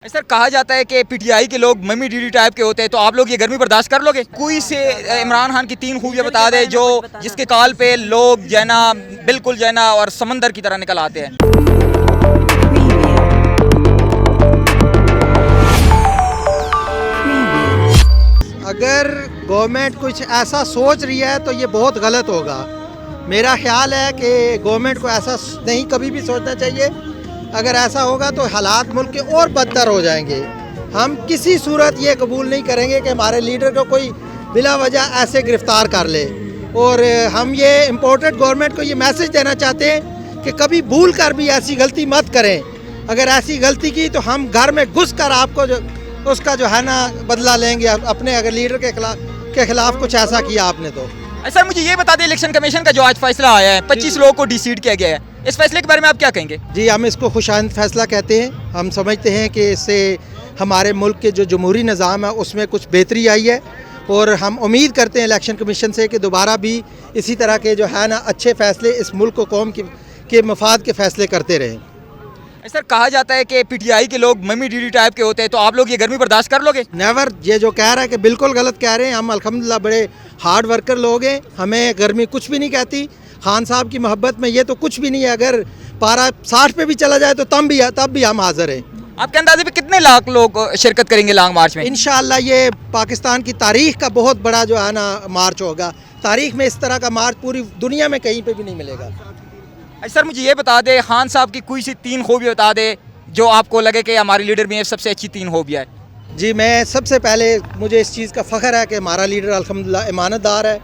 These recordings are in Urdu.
سر کہا جاتا ہے کہ پی ٹی آئی کے لوگ ممی ڈی ڈی ٹائپ کے ہوتے ہیں، تو آپ لوگ یہ گرمی برداشت کر لو گے؟ کوئی سے عمران خان کی 3 خوبیاں بتا دے جو جس کے کال پہ لوگ جو ہے نا بالکل جو ہے نا اور سمندر کی طرح نکل آتے ہیں۔ اگر گورنمنٹ کچھ ایسا سوچ رہی ہے تو یہ بہت غلط ہوگا۔ میرا خیال ہے کہ گورنمنٹ کو ایسا نہیں کبھی بھی سوچنا چاہیے۔ اگر ایسا ہوگا تو حالات ملک کے اور بدتر ہو جائیں گے۔ ہم کسی صورت یہ قبول نہیں کریں گے کہ ہمارے لیڈر کو کوئی بلا وجہ ایسے گرفتار کر لے، اور ہم یہ امپورٹڈ گورنمنٹ کو یہ میسج دینا چاہتے ہیں کہ کبھی بھول کر بھی ایسی غلطی مت کریں۔ اگر ایسی غلطی کی تو ہم گھر میں گھس کر آپ کو اس کا جو ہے نا بدلہ لیں گے، اپنے اگر لیڈر کے خلاف کچھ ایسا کیا آپ نے تو۔ سر مجھے یہ بتا دیں، الیکشن کمیشن کا جو آج فیصلہ آیا ہے 25 لوگوں کو ڈی سیٹ کیا گیا ہے، اس فیصلے کے بارے میں آپ کیا کہیں گے؟ جی ہم اس کو خوش آئند فیصلہ کہتے ہیں۔ ہم سمجھتے ہیں کہ اس سے ہمارے ملک کے جو جمہوری نظام ہے اس میں کچھ بہتری آئی ہے، اور ہم امید کرتے ہیں الیکشن کمیشن سے کہ دوبارہ بھی اسی طرح کے جو ہے نا اچھے فیصلے اس ملک و قوم کے مفاد کے فیصلے کرتے رہیں۔ سر کہا جاتا ہے کہ پی ٹی آئی کے لوگ ممی ڈی ڈی ٹائپ کے ہوتے ہیں، تو آپ لوگ یہ گرمی برداشت کر لو گے؟ نیور، یہ جو کہہ رہا ہے کہ بالکل غلط کہہ رہے ہیں۔ ہم الحمدللہ بڑے ہارڈ ورکر لوگ ہیں، ہمیں گرمی کچھ بھی نہیں کہتی۔ خان صاحب کی محبت میں یہ تو کچھ بھی نہیں ہے۔ اگر پارا 60 پہ بھی چلا جائے تو تب بھی ہم حاضر ہیں۔ آپ کے اندازے پہ کتنے لاکھ لوگ شرکت کریں گے لانگ مارچ میں؟ انشاءاللہ یہ پاکستان کی تاریخ کا بہت بڑا جو ہے نا مارچ ہوگا۔ تاریخ میں اس طرح کا مارچ پوری دنیا میں کہیں پہ بھی نہیں ملے گا۔ سر مجھے یہ بتا دے، خان صاحب کی کوئی سی 3 خوبی بتا دے جو آپ کو لگے کہ ہمارے لیڈر میں سب سے اچھی 3 خوبیاں ہے۔ جی میں سب سے پہلے مجھے اس چیز کا فخر ہے کہ ہمارا لیڈر الحمدللہ امانت دار ہے،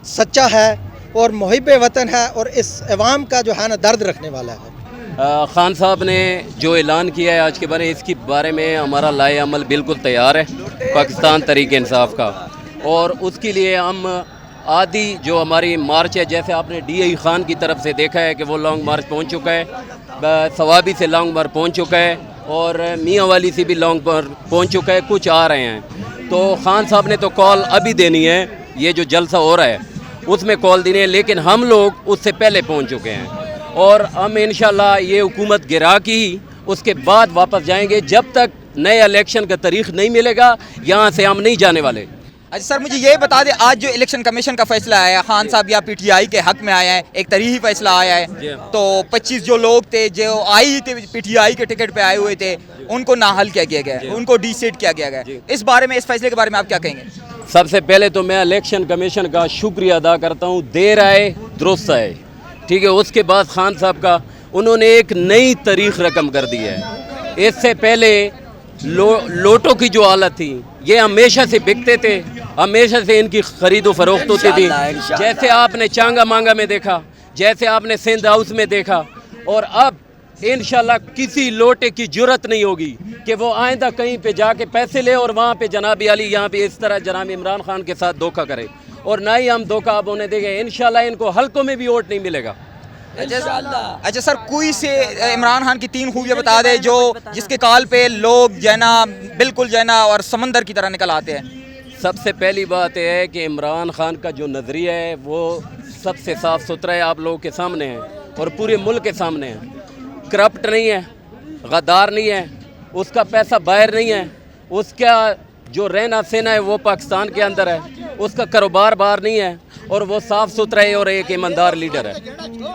سچا ہے اور محب وطن ہے، اور اس عوام کا جو ہے نا درد رکھنے والا ہے۔ خان صاحب نے جو اعلان کیا ہے آج کے بارے، اس کے بارے میں ہمارا لائے عمل بالکل تیار ہے پاکستان تحریک انصاف کا، اور اس کے لیے ہم آدھی جو ہماری مارچ ہے، جیسے آپ نے ڈی آئی خان کی طرف سے دیکھا ہے کہ وہ لانگ مارچ پہنچ چکا ہے، ثوابی سے لانگ مارچ پہنچ چکا ہے، اور میاں والی سے بھی لانگ مارچ پہنچ چکا ہے، کچھ آ رہے ہیں۔ تو خان صاحب نے تو کال ابھی دینی ہے، یہ جو جلسہ ہو رہا ہے اس میں کال دینی ہے، لیکن ہم لوگ اس سے پہلے پہنچ چکے ہیں، اور ہم انشاءاللہ یہ حکومت گرا کی اس کے بعد واپس جائیں گے۔ جب تک نئے الیکشن کا تاریخ نہیں ملے گا یہاں سے ہم نہیں جانے والے۔ اچھا سر مجھے یہ بتا دیں، آج جو الیکشن کمیشن کا فیصلہ آیا ہے، خان صاحب یا پی ٹی آئی کے حق میں آیا ہے، ایک تاریخی فیصلہ آیا ہے، تو 25 جو لوگ تھے جو آئی تھے پی ٹی آئی کے ٹکٹ پہ آئے ہوئے تھے ان کو نااہل کیا گیا ہے، ان کو ڈی سیٹ کیا گیا ہے، اس بارے میں، اس فیصلے کے بارے میں آپ کیا کہیں گے؟ سب سے پہلے تو میں الیکشن کمیشن کا شکریہ ادا کرتا ہوں، دیر آئے درست آئے، ٹھیک ہے۔ اس کے بعد خان صاحب کا انہوں نے ایک نئی تاریخ رقم کر دی ہے۔ اس سے پہلے لوٹوں کی جو حالت تھی، یہ ہمیشہ سے بکتے تھے، ہمیشہ سے ان کی خرید و فروخت ہوتی تھی، جیسے آپ نے چانگا مانگا میں دیکھا، جیسے آپ نے سندھ ہاؤس میں دیکھا، اور اب انشاءاللہ کسی لوٹے کی جرت نہیں ہوگی کہ وہ آئندہ کہیں پہ جا کے پیسے لے اور وہاں پہ جناب علی یہاں پہ اس طرح جناب عمران خان کے ساتھ دھوکہ کرے، اور نہ ہی ہم دھوکہ اب ہونے دیں گے۔ انشاءاللہ ان کو حلقوں میں بھی ووٹ نہیں ملے گا۔ اچھا سر کوئی سے عمران خان کی 3 خوبیاں بتا دے جو جس کے کال پہ لوگ جو ہے نا بالکل جو ہے نا اور سمندر کی طرح نکل آتے ہیں۔ سب سے پہلی بات یہ ہے کہ عمران خان کا جو نظریہ ہے وہ سب سے صاف ستھرا ہے، آپ لوگوں کے سامنے ہے اور پورے ملک کے سامنے ہے۔ کرپٹ نہیں ہے، غدار نہیں ہے، اس کا پیسہ باہر نہیں ہے، اس کا جو رہنا سہنا ہے وہ پاکستان کے اندر ہے، اس کا کاروبار باہر نہیں ہے، اور وہ صاف ستھرا ہے اور ایک ایماندار لیڈر ہے۔